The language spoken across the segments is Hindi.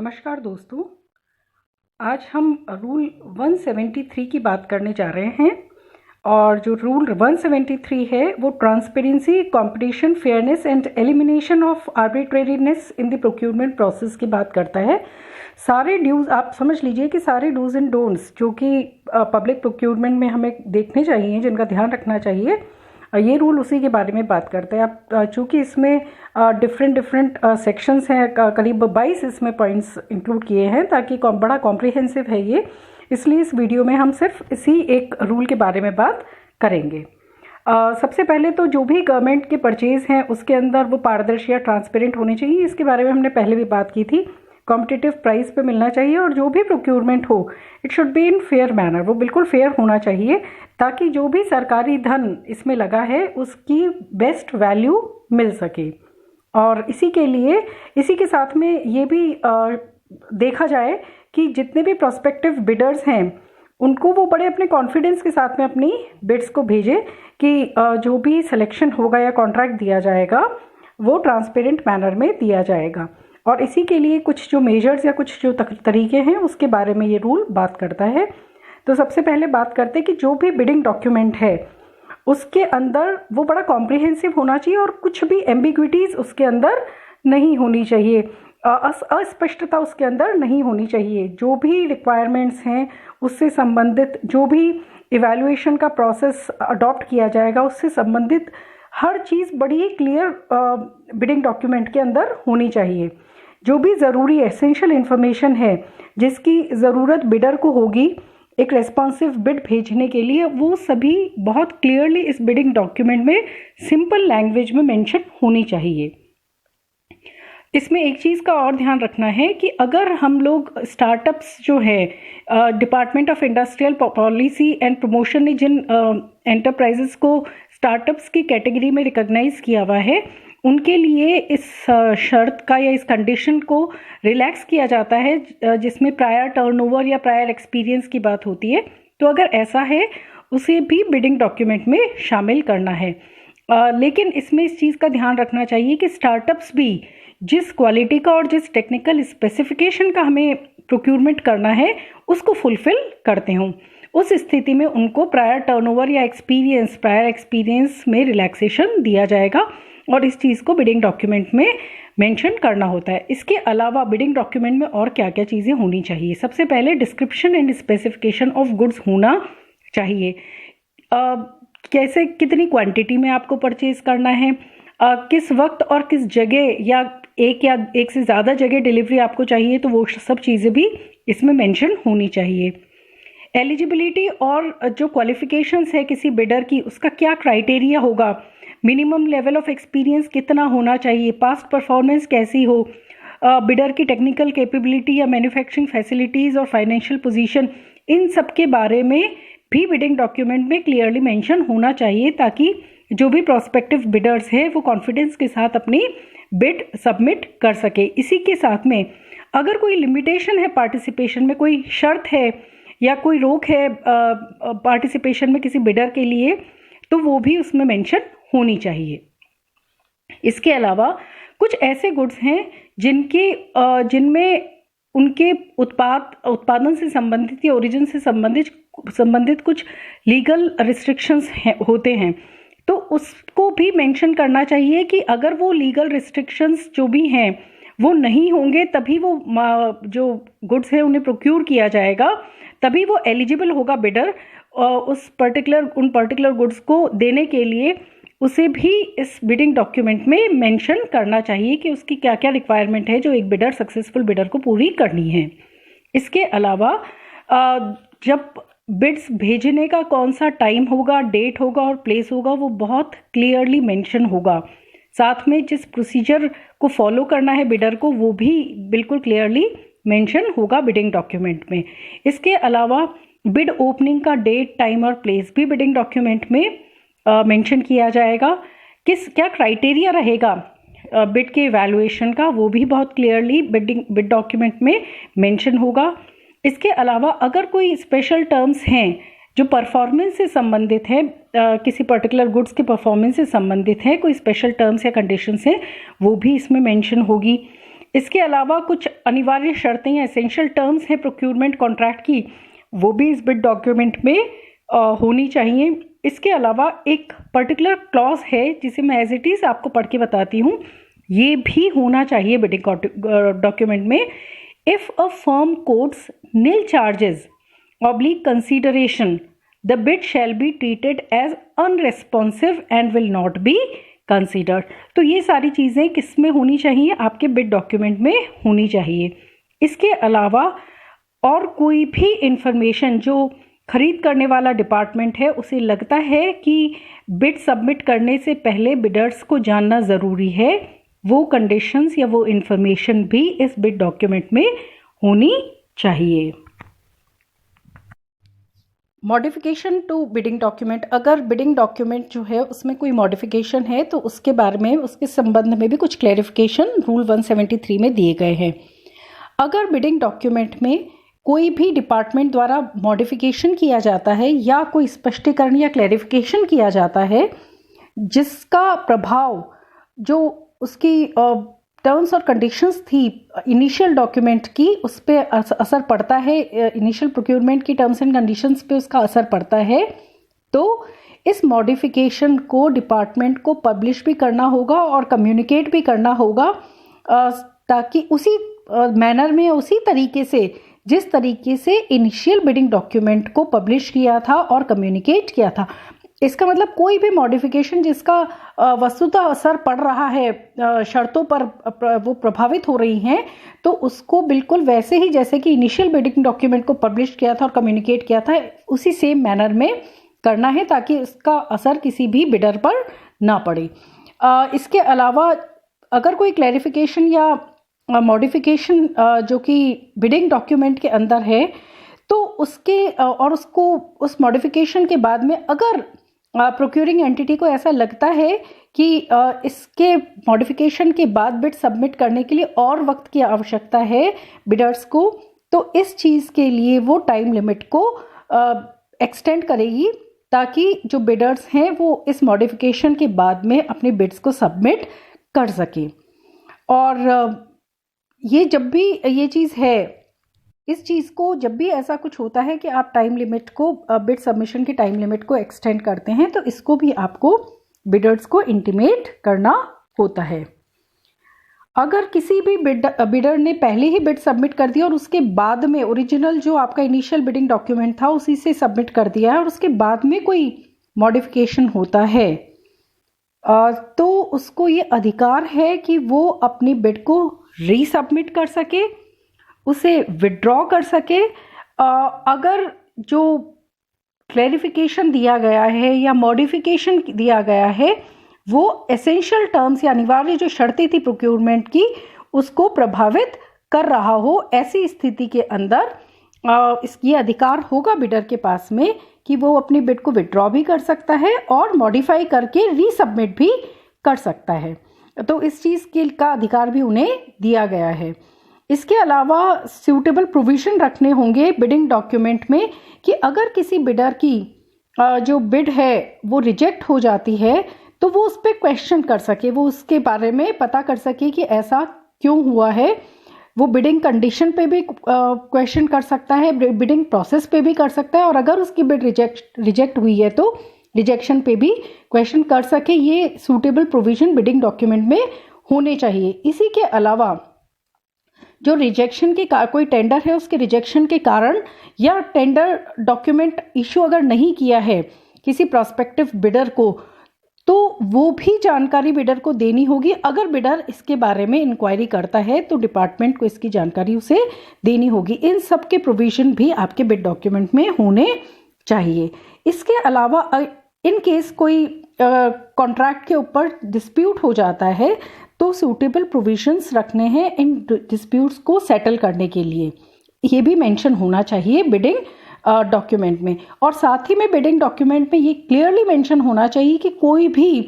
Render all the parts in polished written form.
नमस्कार दोस्तों, आज हम रूल 173 की बात करने जा रहे हैं। और जो रूल 173 है वो transparency, competition, fairness and elimination of arbitrariness in the procurement process की बात करता है। सारे ड्यूज आप समझ लीजिए कि सारे डूज एंड डोंट्स जो कि पब्लिक प्रोक्यूरमेंट में हमें देखने चाहिए, जिनका ध्यान रखना चाहिए, ये रूल उसी के बारे में बात करते हैं। अब चूँकि इसमें डिफरेंट सेक्शंस हैं, करीब 22 इसमें पॉइंट्स इंक्लूड किए हैं, ताकि बड़ा कॉम्प्रिहेंसिव है ये, इसलिए इस वीडियो में हम सिर्फ इसी एक रूल के बारे में बात करेंगे। सबसे पहले तो जो भी गवर्नमेंट के परचेज़ हैं उसके अंदर वो पारदर्शी या ट्रांसपेरेंट होने चाहिए। इसके बारे में हमने पहले भी बात की थी। कॉम्पिटिटिव प्राइस पे मिलना चाहिए और जो भी प्रोक्यूरमेंट हो it should be in fair manner, वो बिल्कुल फेयर होना चाहिए, ताकि जो भी सरकारी धन इसमें लगा है उसकी बेस्ट वैल्यू मिल सके। और इसी के साथ में ये भी देखा जाए कि जितने भी प्रोस्पेक्टिव बिडर्स हैं उनको वो बड़े अपने कॉन्फिडेंस के साथ में अपनी बिड्स को भेजें कि जो भी सिलेक्शन होगा या कॉन्ट्रैक्ट दिया जाएगा वो ट्रांसपेरेंट मैनर में दिया जाएगा। और इसी के लिए कुछ जो मेजर्स या कुछ जो तरीके हैं उसके बारे में ये रूल बात करता है। तो सबसे पहले बात करते हैं कि जो भी बिडिंग डॉक्यूमेंट है उसके अंदर वो बड़ा कॉम्प्रिहेंसिव होना चाहिए और कुछ भी एम्बिग्विटीज़ उसके अंदर नहीं होनी चाहिए, अस्पष्टता उसके अंदर नहीं होनी चाहिए। जो भी रिक्वायरमेंट्स हैं उससे संबंधित, जो भी इवैल्यूएशन का प्रोसेस अडॉप्ट किया जाएगा उससे संबंधित हर चीज़ बड़ी क्लियर बिडिंग डॉक्यूमेंट के अंदर होनी चाहिए। जो भी ज़रूरी एसेंशियल इन्फॉर्मेशन है जिसकी ज़रूरत बिडर को होगी एक रेस्पॉन्सिव बिड भेजने के लिए, वो सभी बहुत क्लियरली इस बिडिंग डॉक्यूमेंट में सिंपल लैंग्वेज में मेंशन होनी चाहिए। इसमें एक चीज़ का और ध्यान रखना है कि अगर हम लोग स्टार्टअप्स जो है, department of industrial policy and promotion ने जिन एंटरप्राइजेस को स्टार्टअप्स की कैटेगरी में रिकॉग्नाइज किया हुआ है उनके लिए इस शर्त का या इस कंडीशन को रिलैक्स किया जाता है जिसमें प्रायर टर्नओवर या प्रायर एक्सपीरियंस की बात होती है। तो अगर ऐसा है उसे भी बिडिंग डॉक्यूमेंट में शामिल करना है। लेकिन इसमें इस चीज़ का ध्यान रखना चाहिए कि स्टार्टअप्स भी जिस क्वालिटी का और जिस टेक्निकल स्पेसिफिकेशन का हमें प्रोक्यूरमेंट करना है उसको फुलफिल करते हों। उस स्थिति में उनको प्रायर टर्नओवर या प्रायर एक्सपीरियंस में रिलैक्सेशन दिया जाएगा और इस चीज़ को बिडिंग डॉक्यूमेंट में मेंशन करना होता है। इसके अलावा बिडिंग डॉक्यूमेंट में और क्या क्या चीज़ें होनी चाहिए? सबसे पहले description and specification of goods होना चाहिए। कैसे, कितनी क्वांटिटी में आपको परचेज करना है, किस वक्त और किस जगह या एक से ज़्यादा जगह डिलीवरी आपको चाहिए, तो वो सब चीज़ें भी इसमें मेंशन होनी चाहिए। एलिजिबिलिटी और जो क्वालिफिकेशंस है किसी बिडर की उसका क्या क्राइटेरिया होगा, मिनिमम लेवल ऑफ एक्सपीरियंस कितना होना चाहिए, पास्ट परफॉर्मेंस कैसी हो, बिडर की टेक्निकल कैपेबिलिटी या मैन्युफैक्चरिंग फैसिलिटीज़ और फाइनेंशियल पोजीशन, इन सब के बारे में भी बिडिंग डॉक्यूमेंट में क्लियरली मेंशन होना चाहिए, ताकि जो भी प्रोस्पेक्टिव बिडर्स है वो कॉन्फिडेंस के साथ अपनी बिड सबमिट कर सके। इसी के साथ में अगर कोई लिमिटेशन है पार्टिसिपेशन में, कोई शर्त है या कोई रोक है पार्टिसिपेशन में किसी बिडर के लिए, तो वो भी उसमें मेंशन होनी चाहिए। इसके अलावा कुछ ऐसे गुड्स हैं जिनमें उनके उत्पादन से संबंधित या ओरिजिन से संबंधित कुछ लीगल रिस्ट्रिक्शंस होते हैं, तो उसको भी मेंशन करना चाहिए कि अगर वो लीगल रिस्ट्रिक्शंस जो भी हैं वो नहीं होंगे तभी वो जो गुड्स हैं उन्हें प्रोक्यूर किया जाएगा, तभी वो एलिजिबल होगा बिडर उन पर्टिकुलर गुड्स को देने के लिए। उसे भी इस बिडिंग डॉक्यूमेंट में मेंशन करना चाहिए कि उसकी क्या क्या रिक्वायरमेंट है जो एक सक्सेसफुल बिडर को पूरी करनी है। इसके अलावा जब बिड्स भेजने का कौन सा टाइम होगा, डेट होगा और प्लेस होगा, वो बहुत क्लियरली मेंशन होगा। साथ में जिस प्रोसीजर को फॉलो करना है बिडर को वो भी बिल्कुल क्लियरली मेंशन होगा बिडिंग डॉक्यूमेंट में। इसके अलावा बिड ओपनिंग का डेट, टाइम और प्लेस भी बिडिंग डॉक्यूमेंट में मेंशन किया जाएगा। क्या क्राइटेरिया रहेगा बिड के इवैल्यूएशन का, वो भी बहुत क्लियरली बिड डॉक्यूमेंट में मेंशन होगा। इसके अलावा अगर कोई स्पेशल टर्म्स हैं जो परफॉर्मेंस से संबंधित है, किसी पर्टिकुलर गुड्स के परफॉर्मेंस से संबंधित है, कोई स्पेशल टर्म्स या कंडीशंस हैं, वो भी इसमें मेंशन होगी। इसके अलावा कुछ अनिवार्य शर्तें या एसेंशियल टर्म्स हैं प्रोक्यूरमेंट कॉन्ट्रैक्ट की, वो भी इस बिड डॉक्यूमेंट में होनी चाहिए। इसके अलावा एक पर्टिकुलर क्लॉज है जिसे मैं एज इट इज़ आपको पढ़ के बताती हूँ, ये भी होना चाहिए बिडिंग डॉक्यूमेंट में। If a firm quotes nil charges oblique consideration the bid shall be treated as unresponsive and will not be considered. तो ये सारी चीज़ें किस में होनी चाहिए, आपके बिड डॉक्यूमेंट में होनी चाहिए। इसके अलावा और कोई भी इंफॉर्मेशन जो खरीद करने वाला डिपार्टमेंट है उसे लगता है कि बिड सबमिट करने से पहले बिडर्स को जानना ज़रूरी है, वो कंडीशंस या वो इंफॉर्मेशन भी इस बिड डॉक्यूमेंट में होनी चाहिए। मॉडिफिकेशन टू बिडिंग डॉक्यूमेंट, अगर बिडिंग डॉक्यूमेंट जो है उसमें कोई मॉडिफिकेशन है तो उसके बारे में, उसके संबंध में भी कुछ क्लैरिफिकेशन रूल 173 में दिए गए हैं। अगर बिडिंग डॉक्यूमेंट में कोई भी डिपार्टमेंट द्वारा मॉडिफिकेशन किया जाता है या कोई स्पष्टीकरण या क्लैरिफिकेशन किया जाता है जिसका प्रभाव जो उसकी टर्म्स और कंडीशंस थी इनिशियल डॉक्यूमेंट की उस पर असर पड़ता है, इनिशियल प्रोक्योरमेंट की टर्म्स एंड कंडीशंस पे उसका असर पड़ता है, तो इस मॉडिफिकेशन को डिपार्टमेंट को पब्लिश भी करना होगा और कम्युनिकेट भी करना होगा, ताकि उसी मैनर में, उसी तरीके से जिस तरीके से इनिशियल बिडिंग डॉक्यूमेंट को पब्लिश किया था और कम्युनिकेट किया था। इसका मतलब कोई भी मॉडिफिकेशन जिसका वस्तुतः असर पड़ रहा है, शर्तों पर वो प्रभावित हो रही हैं, तो उसको बिल्कुल वैसे ही जैसे कि इनिशियल बिडिंग डॉक्यूमेंट को पब्लिश किया था और कम्युनिकेट किया था उसी सेम मैनर में करना है, ताकि इसका असर किसी भी बिडर पर ना पड़े। इसके अलावा अगर कोई क्लैरिफिकेशन या मॉडिफिकेशन जो कि बिडिंग डॉक्यूमेंट के अंदर है तो उसके और उसको उस मॉडिफिकेशन के बाद में अगर प्रोक्यूरिंग एंटिटी को ऐसा लगता है कि इसके मॉडिफिकेशन के बाद बिड सबमिट करने के लिए और वक्त की आवश्यकता है बिडर्स को, तो इस चीज़ के लिए वो टाइम लिमिट को एक्सटेंड करेगी, ताकि जो बिडर्स हैं वो इस मॉडिफिकेशन के बाद में अपने बिड्स को सबमिट कर सके। और ये जब भी ये चीज़ है, इस चीज़ को जब भी ऐसा कुछ होता है कि आप टाइम लिमिट को, बिड सबमिशन की टाइम लिमिट को एक्सटेंड करते हैं, तो इसको भी आपको बिडर्स को इंटीमेट करना होता है। अगर किसी भी बिडर ने पहले ही बिड सबमिट कर दिया और उसके बाद में ओरिजिनल जो आपका इनिशियल बिडिंग डॉक्यूमेंट था उसी से सबमिट कर दिया है और उसके बाद में कोई मॉडिफिकेशन होता है, तो उसको ये अधिकार है कि वो अपनी बिड को रीसबमिट कर सके, उसे विड्रॉ कर सके। अगर जो क्लैरिफिकेशन दिया गया है या मॉडिफिकेशन दिया गया है वो एसेंशियल टर्म्स या अनिवार्य जो शर्तें थी प्रोक्योरमेंट की उसको प्रभावित कर रहा हो, ऐसी स्थिति के अंदर ये अधिकार होगा बिडर के पास में कि वो अपनी बिड को विड्रॉ भी कर सकता है और मॉडिफाई करके रीसबमिट भी कर सकता है। तो इस चीज़ के का अधिकार भी उन्हें दिया गया है। इसके अलावा सूटेबल प्रोविज़न रखने होंगे बिडिंग डॉक्यूमेंट में कि अगर किसी बिडर की जो बिड है वो रिजेक्ट हो जाती है तो वो उस पर क्वेश्चन कर सके, वो उसके बारे में पता कर सके कि ऐसा क्यों हुआ है। वो बिडिंग कंडीशन पे भी क्वेश्चन कर सकता है, बिडिंग प्रोसेस पे भी कर सकता है, और अगर उसकी बिड रिजेक्ट हुई है तो रिजेक्शन पे भी क्वेश्चन कर सके। ये सूटेबल प्रोविज़न बिडिंग डॉक्यूमेंट में होने चाहिए। इसी के अलावा जो रिजेक्शन के कोई टेंडर है उसके रिजेक्शन के कारण या टेंडर डॉक्यूमेंट इशू अगर नहीं किया है किसी प्रोस्पेक्टिव बिडर को, तो वो भी जानकारी बिडर को देनी होगी। अगर बिडर इसके बारे में इंक्वायरी करता है तो डिपार्टमेंट को इसकी जानकारी उसे देनी होगी। इन सब के प्रोविज़न भी आपके बिड डॉक्यूमेंट में होने चाहिए। इसके अलावा इन केस कोई कॉन्ट्रैक्ट के ऊपर डिस्प्यूट हो जाता है तो सूटेबल प्रोविजंस रखने हैं इन डिस्प्यूट्स को सेटल करने के लिए, ये भी मेंशन होना चाहिए बिडिंग डॉक्यूमेंट में। और साथ ही में बिडिंग डॉक्यूमेंट में ये क्लियरली मेंशन होना चाहिए कि कोई भी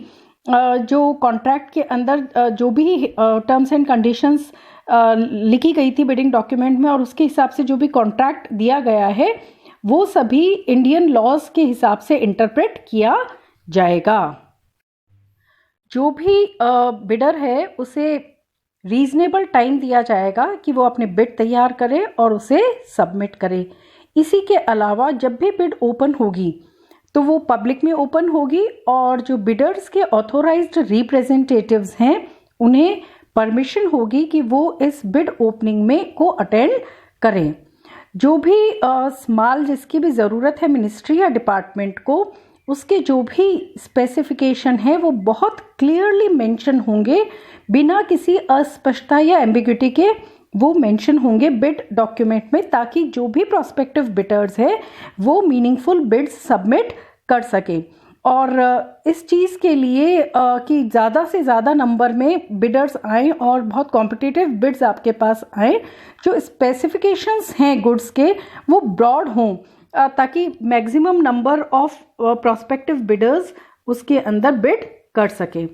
जो कॉन्ट्रैक्ट के अंदर जो भी टर्म्स एंड कंडीशंस लिखी गई थी बिडिंग डॉक्यूमेंट में और उसके हिसाब से जो भी कॉन्ट्रैक्ट दिया गया है वो सभी इंडियन लॉज के हिसाब से इंटरप्रेट किया जाएगा। जो भी बिडर है उसे रीज़नेबल टाइम दिया जाएगा कि वो अपने बिड तैयार करे और उसे सबमिट करे। इसी के अलावा जब भी बिड ओपन होगी तो वो पब्लिक में ओपन होगी और जो बिडर्स के ऑथोराइज्ड रिप्रेजेंटेटिव्स हैं उन्हें परमिशन होगी कि वो इस बिड ओपनिंग में को अटेंड करें। जो भी माल जिसकी भी ज़रूरत है मिनिस्ट्री या डिपार्टमेंट को, उसके जो भी स्पेसिफिकेशन है वो बहुत क्लियरली मेंशन होंगे, बिना किसी अस्पष्टता या एम्बिग्युइटी के वो मेंशन होंगे बिड डॉक्यूमेंट में, ताकि जो भी प्रोस्पेक्टिव बिडर्स है वो मीनिंगफुल बिड्स सबमिट कर सके। और इस चीज़ के लिए कि ज़्यादा से ज़्यादा नंबर में बिडर्स आएँ और बहुत कॉम्पिटिटिव बिड्स आपके पास आएँ, जो स्पेसिफिकेशंस हैं गुड्स के वो ब्रॉड हों, ताकि maximum number of prospective bidders उसके अंदर बिड कर सके।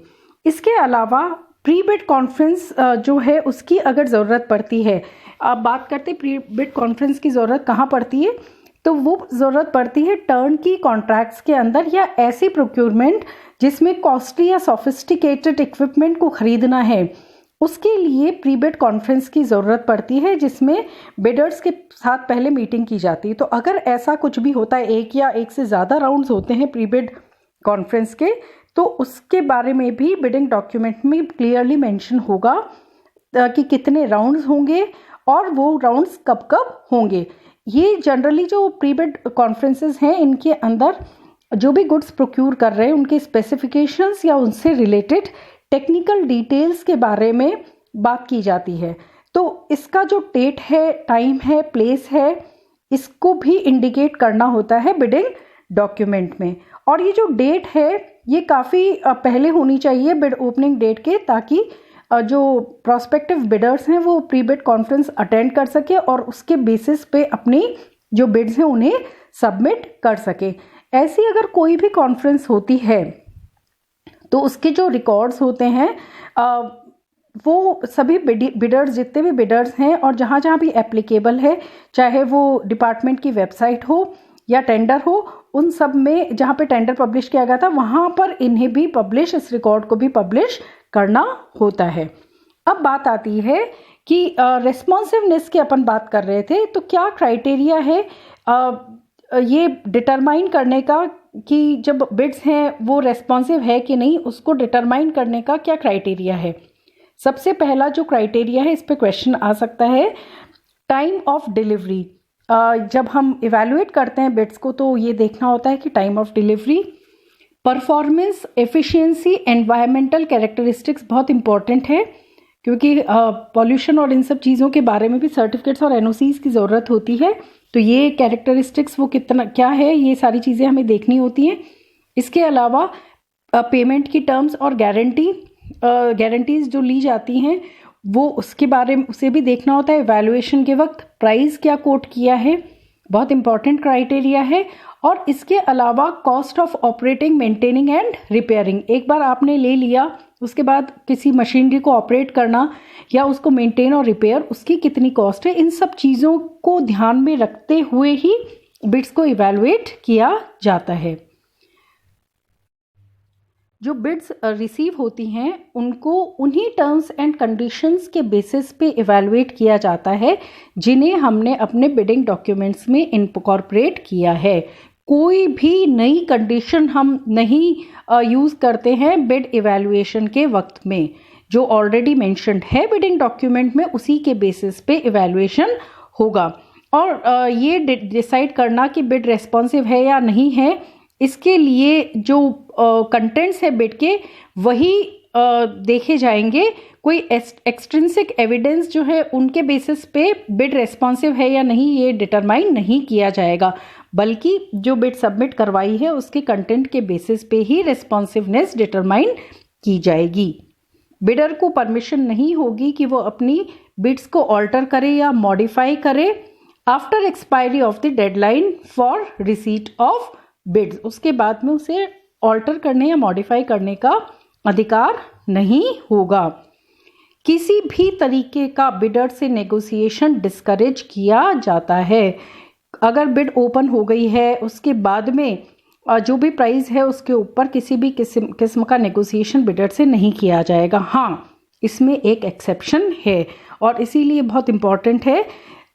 इसके अलावा प्री बिड कॉन्फ्रेंस जो है उसकी अगर ज़रूरत पड़ती है, आप बात करते प्री बिड कॉन्फ्रेंस की ज़रूरत कहाँ पड़ती है, तो वो ज़रूरत पड़ती है टर्न की कॉन्ट्रैक्ट्स के अंदर या ऐसी प्रोक्योरमेंट जिसमें कॉस्टली या सोफिस्टिकेटेड इक्विपमेंट को ख़रीदना है, उसके लिए प्री बिड कॉन्फ्रेंस की ज़रूरत पड़ती है, जिसमें बिडर्स के साथ पहले मीटिंग की जाती है। तो अगर ऐसा कुछ भी होता है, एक या एक से ज़्यादा राउंड्स होते हैं प्री बिड कॉन्फ्रेंस के, तो उसके बारे में भी बिडिंग डॉक्यूमेंट में क्लियरली मेंशन होगा कि कितने राउंड्स होंगे और वो राउंड्स कब कब होंगे। ये जनरली जो प्री बिड कॉन्फ्रेंसेस हैं, इनके अंदर जो भी गुड्स प्रोक्यूर कर रहे हैं उनके स्पेसिफिकेशंस या उनसे रिलेटेड टेक्निकल डिटेल्स के बारे में बात की जाती है। तो इसका जो डेट है, टाइम है, प्लेस है, इसको भी इंडिकेट करना होता है बिडिंग डॉक्यूमेंट में। और ये जो डेट है ये काफ़ी पहले होनी चाहिए बिड ओपनिंग डेट के, ताकि जो प्रोस्पेक्टिव बिडर्स हैं वो प्री बिड कॉन्फ्रेंस अटेंड कर सके और उसके बेसिस पे अपनी जो बिड्स हैं उन्हें सबमिट कर सके। ऐसी अगर कोई भी कॉन्फ्रेंस होती है तो उसके जो रिकॉर्ड्स होते हैं वो सभी बिडर्स, जितने भी बिडर्स हैं और जहाँ जहाँ भी एप्लीकेबल है, चाहे वो डिपार्टमेंट की वेबसाइट हो या टेंडर हो, उन सब में जहाँ पे टेंडर पब्लिश किया गया था वहाँ पर इन्हें भी पब्लिश, इस रिकॉर्ड को भी पब्लिश करना होता है। अब बात आती है कि रेस्पॉन्सिवनेस की अपन बात कर रहे थे, तो क्या क्राइटेरिया है ये डिटरमाइन करने का कि जब बिड्स हैं वो रेस्पॉन्सिव है कि नहीं, उसको डिटरमाइन करने का क्या क्राइटेरिया है। सबसे पहला जो क्राइटेरिया है, इस पे क्वेश्चन आ सकता है, टाइम ऑफ डिलीवरी। जब हम इवैल्यूएट करते हैं बिड्स को तो ये देखना होता है कि time of delivery, performance, efficiency, environmental characteristics बहुत इंपॉर्टेंट है, क्योंकि पॉल्यूशन और इन सब चीज़ों के बारे में भी सर्टिफिकेट्स और एनओसीज की ज़रूरत होती है। तो ये कैरेक्टरिस्टिक्स वो कितना क्या है, ये सारी चीज़ें हमें देखनी होती हैं। इसके अलावा पेमेंट की टर्म्स और गारंटीज़ जो ली जाती हैं वो उसके बारे में उसे भी देखना होता है। वैल्यूएशन के वक्त प्राइस क्या कोट किया है, बहुत इंपॉर्टेंट क्राइटेरिया है। और इसके अलावा cost of operating, maintaining and repairing. एक बार आपने ले लिया, उसके बाद किसी मशीनरी को ऑपरेट करना या उसको मेंटेन और रिपेयर, उसकी कितनी कॉस्ट है, इन सब चीज़ों को ध्यान में रखते हुए ही बिड्स को इवैल्यूएट किया जाता है। जो बिड्स रिसीव होती हैं उनको उन्हीं टर्म्स एंड कंडीशंस के बेसिस पे इवैल्यूएट किया जाता है जिन्हें हमने अपने बिडिंग डॉक्यूमेंट्स में इनकॉर्पोरेट किया है। कोई भी नई कंडीशन हम नहीं यूज़ करते हैं बिड इवैल्यूएशन के वक्त में। जो ऑलरेडी मेंशन्ड है बिडिंग डॉक्यूमेंट में उसी के बेसिस पे इवैल्यूएशन होगा। और ये डिसाइड करना कि बिड रेस्पॉन्सिव है या नहीं है, इसके लिए जो कंटेंट्स है बिड के वही देखे जाएंगे। कोई एक्सट्रिंसिक एविडेंस जो है उनके बेसिस पे बिड रेस्पॉन्सिव है या नहीं ये डिटरमाइन नहीं किया जाएगा, बल्कि जो बिड सबमिट करवाई है उसके कंटेंट के बेसिस पे ही रेस्पॉन्सिवनेस डिटरमाइन की जाएगी। बिडर को परमिशन नहीं होगी कि वो अपनी बिड्स को ऑल्टर करे या मॉडिफाई करे after expiry of the deadline for receipt of bids. उसके बाद में उसे ऑल्टर करने या मॉडिफाई करने का अधिकार नहीं होगा। किसी भी तरीके का बिडर से नेगोशिएशन डिस्करेज किया जाता है। अगर बिड ओपन हो गई है उसके बाद में जो भी प्राइस है उसके ऊपर किसी भी किस्म का नेगोशिएशन बिडर से नहीं किया जाएगा। हाँ, इसमें एक एक्सेप्शन है और इसीलिए बहुत इम्पॉर्टेंट है।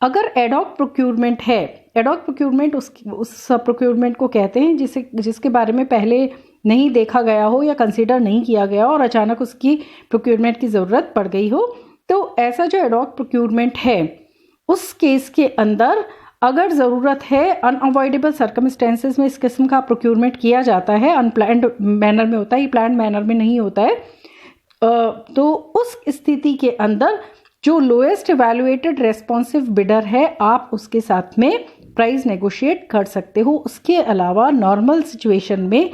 अगर एडॉक प्रोक्यूरमेंट है, एडॉक प्रोक्यूरमेंट उस प्रोक्यूरमेंट को कहते हैं जिसके बारे में पहले नहीं देखा गया हो या कंसीडर नहीं किया गया और अचानक उसकी प्रोक्यूरमेंट की ज़रूरत पड़ गई हो। तो ऐसा जो एडॉक प्रोक्यूरमेंट है उस केस के अंदर अगर ज़रूरत है, अनअवॉइडेबल सर्कमस्टेंसेस में इस किस्म का प्रोक्यूरमेंट किया जाता है, अनप्लान्ड मैनर में होता है, प्लान्ड मैनर में नहीं होता है, तो उस स्थिति के अंदर जो लोएस्ट इवैल्यूएटेड रेस्पॉन्सिव बिडर है आप उसके साथ में प्राइस नेगोशिएट कर सकते हो। उसके अलावा नॉर्मल सिचुएशन में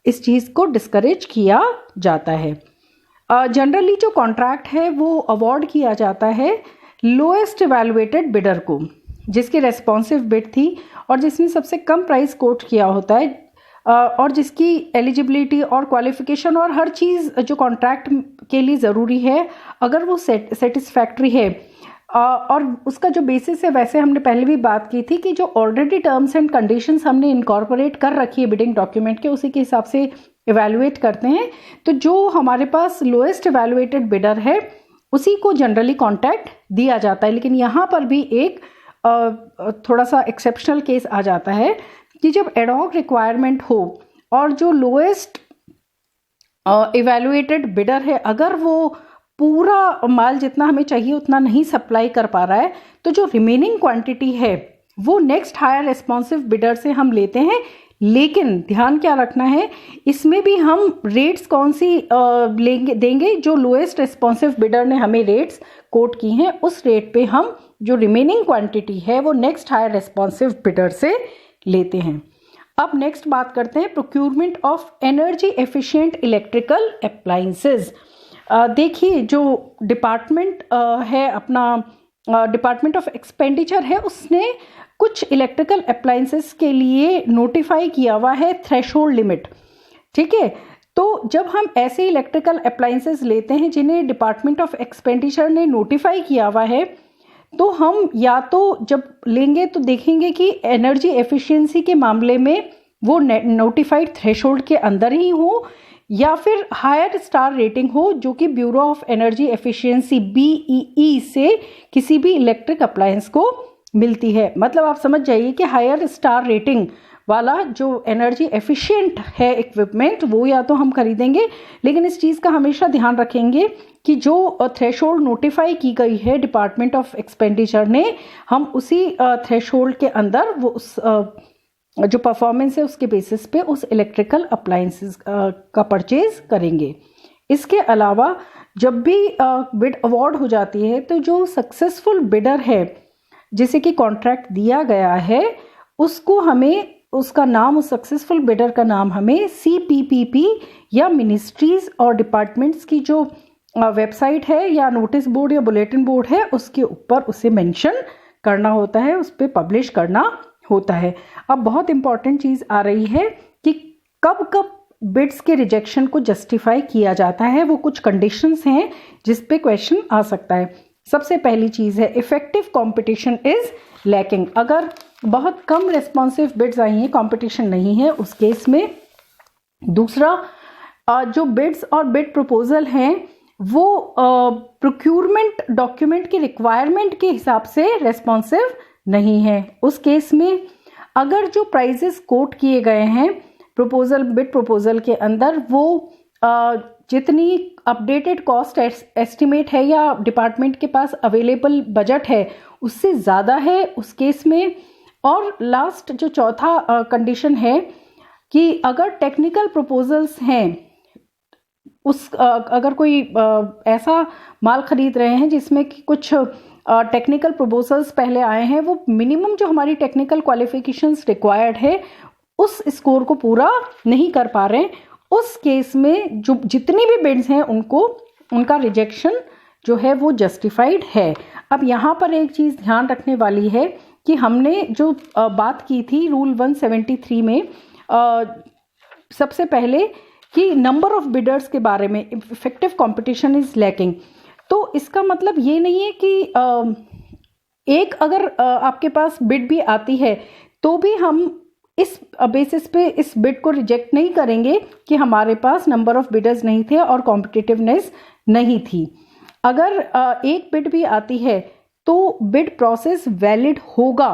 इस चीज़ को डिस्करेज किया जाता है। जनरली जो कॉन्ट्रैक्ट है वो अवॉर्ड किया जाता है लोएस्ट इवैल्यूएटेड बिडर को, जिसकी रेस्पॉन्सिव बिड थी और जिसने सबसे कम प्राइस कोट किया होता है और जिसकी एलिजिबिलिटी और क्वालिफिकेशन और हर चीज़ जो कॉन्ट्रैक्ट के लिए ज़रूरी है अगर वो सेटिस्फैक्ट्री है और उसका जो बेसिस है, वैसे हमने पहले भी बात की थी कि जो ऑलरेडी टर्म्स एंड कंडीशंस हमने इनकॉर्पोरेट कर रखी है बिडिंग डॉक्यूमेंट के, उसी के हिसाब से इवैल्यूएट करते हैं। तो जो हमारे पास लोएस्ट इवैल्यूएटेड बिडर है उसी को जनरली कॉन्ट्रैक्ट दिया जाता है। लेकिन यहाँ पर भी एक थोड़ा सा एक्सेप्शनल केस आ जाता है कि जब एडॉक रिक्वायरमेंट हो और जो लोएस्ट इवैल्यूएटेड बिडर है अगर वो पूरा माल जितना हमें चाहिए उतना नहीं सप्लाई कर पा रहा है, तो जो रिमेनिंग क्वांटिटी है वो नेक्स्ट हायर रेस्पॉन्सिव बिडर से हम लेते हैं। लेकिन ध्यान क्या रखना है, इसमें भी हम रेट्स कौन सी देंगे, जो लोएस्ट रेस्पॉन्सिव बिडर ने हमें रेट्स कोट की हैं उस रेट पे हम जो रिमेनिंग क्वांटिटी है वो नेक्स्ट हायर रेस्पॉन्सिव बिडर से लेते हैं। अब नेक्स्ट बात करते हैं procurement of energy efficient electrical appliances. देखिए जो डिपार्टमेंट है अपना डिपार्टमेंट ऑफ एक्सपेंडिचर है, उसने कुछ इलेक्ट्रिकल अप्लायंसेस के लिए नोटिफाई किया हुआ है थ्रेशोल्ड लिमिट। ठीक है, तो जब हम ऐसे इलेक्ट्रिकल अप्लायंसेस लेते हैं जिन्हें डिपार्टमेंट ऑफ एक्सपेंडिचर ने नोटिफाई किया हुआ है, तो हम या तो जब लेंगे तो देखेंगे कि एनर्जी एफिशिएंसी के मामले में वो नोटिफाइड थ्रेशोल्ड के अंदर ही हो या फिर हायर स्टार रेटिंग हो, जो कि bureau of energy efficiency BEE से किसी भी इलेक्ट्रिक अप्लायंस को मिलती है। मतलब आप समझ जाइए कि हायर स्टार रेटिंग वाला जो एनर्जी एफिशिएंट है इक्विपमेंट वो या तो हम खरीदेंगे, लेकिन इस चीज़ का हमेशा ध्यान रखेंगे कि जो थ्रेशोल्ड नोटिफाई की गई है डिपार्टमेंट ऑफ एक्सपेंडिचर ने, हम उसी थ्रेशोल्ड के अंदर वो उस जो परफॉर्मेंस है उसके बेसिस पे उस इलेक्ट्रिकल अप्लायंसेस का परचेज करेंगे। इसके अलावा जब भी बिड अवार्ड हो जाती है तो जो सक्सेसफुल बिडर है जिसे कि कॉन्ट्रैक्ट दिया गया है उसको हमें उसका नाम, उस सक्सेसफुल बिडर का नाम हमें CPPP या मिनिस्ट्रीज और डिपार्टमेंट्स की जो वेबसाइट है या नोटिस बोर्ड या बुलेटिन बोर्ड है उसके ऊपर उसे मेंशन करना होता है, उस पर पब्लिश करना होता है। अब बहुत इंपॉर्टेंट चीज़ आ रही है कि कब कब बिड्स के रिजेक्शन को जस्टिफाई किया जाता है, वो कुछ कंडीशंस हैं जिस पे क्वेश्चन आ सकता है। सबसे पहली चीज़ है इफेक्टिव कंपटीशन इज लैकिंग। अगर बहुत कम रेस्पॉन्सिव बिड्स आई हैं, कंपटीशन नहीं है उस केस में। दूसरा जो बिड्स और बिड प्रपोजल हैं वो प्रोक्यूरमेंट डॉक्यूमेंट की रिक्वायरमेंट के हिसाब से रेस्पॉन्सिव नहीं है। उस केस में अगर जो प्राइजेस कोट किए गए हैं बिड प्रपोजल के अंदर वो जितनी अपडेटेड कॉस्ट एस्टिमेट है या डिपार्टमेंट के पास अवेलेबल बजट है उससे ज़्यादा है उस केस में। और लास्ट जो चौथा कंडीशन है कि अगर टेक्निकल प्रपोजल्स हैं, अगर कोई ऐसा माल खरीद रहे हैं जिसमें कि कुछ टेक्निकल प्रपोजल्स पहले आए हैं, वो मिनिमम जो हमारी टेक्निकल क्वालिफिकेशंस रिक्वायर्ड है उस स्कोर को पूरा नहीं कर पा रहे हैं, उस केस में जो जितनी भी बिड्स हैं उनका रिजेक्शन जो है वो जस्टिफाइड है। अब यहाँ पर एक चीज़ ध्यान रखने वाली है कि हमने जो बात की थी रूल 173 में सबसे पहले कि नंबर ऑफ बिडर्स के बारे में, इफेक्टिव कंपटीशन इज लैकिंग। तो इसका मतलब ये नहीं है कि एक अगर आपके पास बिड भी आती है तो भी हम इस बेसिस पे इस बिड को रिजेक्ट नहीं करेंगे कि हमारे पास नंबर ऑफ बिडर्स नहीं थे और कॉम्पिटिटिवनेस नहीं थी। अगर एक बिड भी आती है तो बिड प्रोसेस वैलिड होगा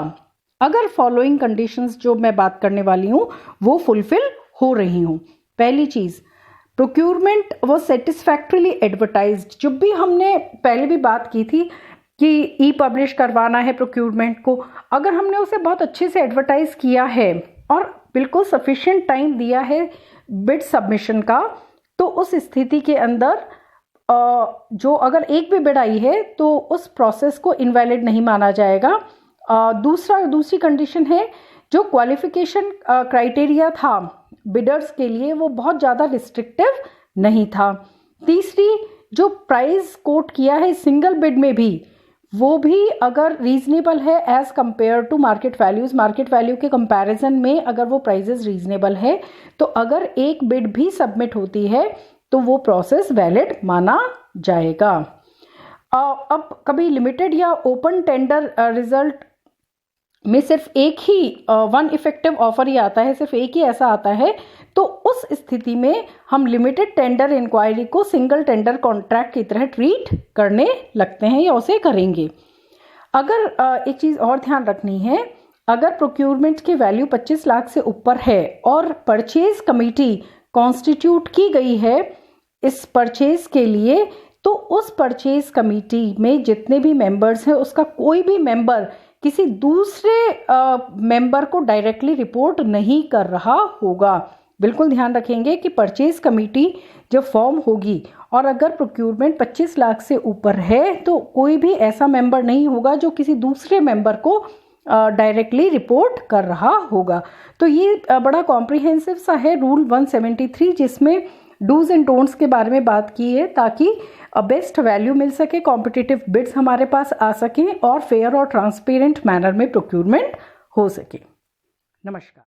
अगर फॉलोइंग कंडीशंस जो मैं बात करने वाली हूँ वो फुलफिल हो रही हूँ। पहली चीज़, प्रोक्यूरमेंट वो सेटिस्फैक्ट्रीली एडवर्टाइज्ड। जब भी हमने पहले भी बात की थी कि ई पब्लिश करवाना है प्रोक्यूरमेंट को, अगर हमने उसे बहुत अच्छे से एडवर्टाइज किया है और बिल्कुल सफिशिएंट टाइम दिया है बिड सबमिशन का, तो उस स्थिति के अंदर जो अगर एक भी बिड आई है तो उस प्रोसेस को इनवैलिड नहीं माना जाएगा। दूसरी कंडीशन है, जो क्वालिफिकेशन क्राइटेरिया था बिडर्स के लिए वो बहुत ज़्यादा रिस्ट्रिक्टिव नहीं था। तीसरी, जो प्राइस कोट किया है सिंगल बिड में भी, वो भी अगर रीजनेबल है as compare to market values, market value के कंपैरिजन में अगर वो प्राइजेस रीजनेबल है, तो अगर एक बिड भी सबमिट होती है तो वो प्रोसेस वैलिड माना जाएगा। अब कभी लिमिटेड या ओपन टेंडर रिजल्ट में सिर्फ एक ही वन इफेक्टिव ऑफर ही आता है, सिर्फ एक ही ऐसा आता है, तो उस स्थिति में हम लिमिटेड टेंडर इंक्वायरी को सिंगल टेंडर कॉन्ट्रैक्ट की तरह ट्रीट करने लगते हैं या उसे करेंगे। अगर एक चीज़ और ध्यान रखनी है, अगर प्रोक्यूरमेंट की वैल्यू 25 लाख से ऊपर है और परचेज कमेटी कॉन्स्टिट्यूट की गई है इस परचेज के लिए, तो उस परचेज कमेटी में जितने भी मेंबर्स हैं उसका कोई भी मेंबर किसी दूसरे मेंबर को डायरेक्टली रिपोर्ट नहीं कर रहा होगा। बिल्कुल ध्यान रखेंगे कि परचेज कमेटी जब फॉर्म होगी और अगर प्रोक्यूरमेंट 25 लाख से ऊपर है तो कोई भी ऐसा मेंबर नहीं होगा जो किसी दूसरे मेंबर को डायरेक्टली रिपोर्ट कर रहा होगा। तो ये बड़ा कॉम्प्रिहेंसिव सा है रूल 173, जिसमें डूज एंड डोंट्स के बारे में बात की है ताकि बेस्ट वैल्यू मिल सके, कॉम्पिटिटिव बिड्स हमारे पास आ सकें और फेयर और ट्रांसपेरेंट मैनर में प्रोक्यूरमेंट हो सके। नमस्कार।